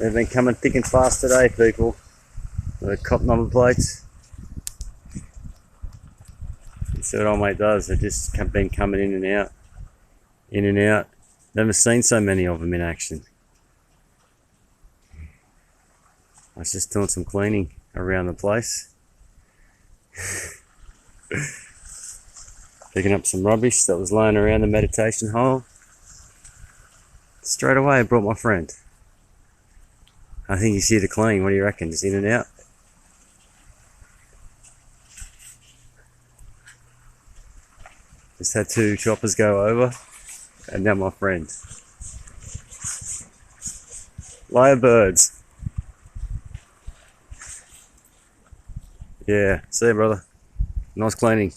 They've been coming thick and fast today, people. The cop number plates. See what old mate does. They've just been coming in and out. In and out. Never seen so many of them in action. I was just doing some cleaning around the place. Picking up some rubbish that was lying around the meditation hole. Straight away I brought my friend. I think he's here to clean. What do you reckon? Just in and out? Just had 2 choppers go over. And now my friend. Lyre birds. Yeah, see you, brother. Nice cleaning.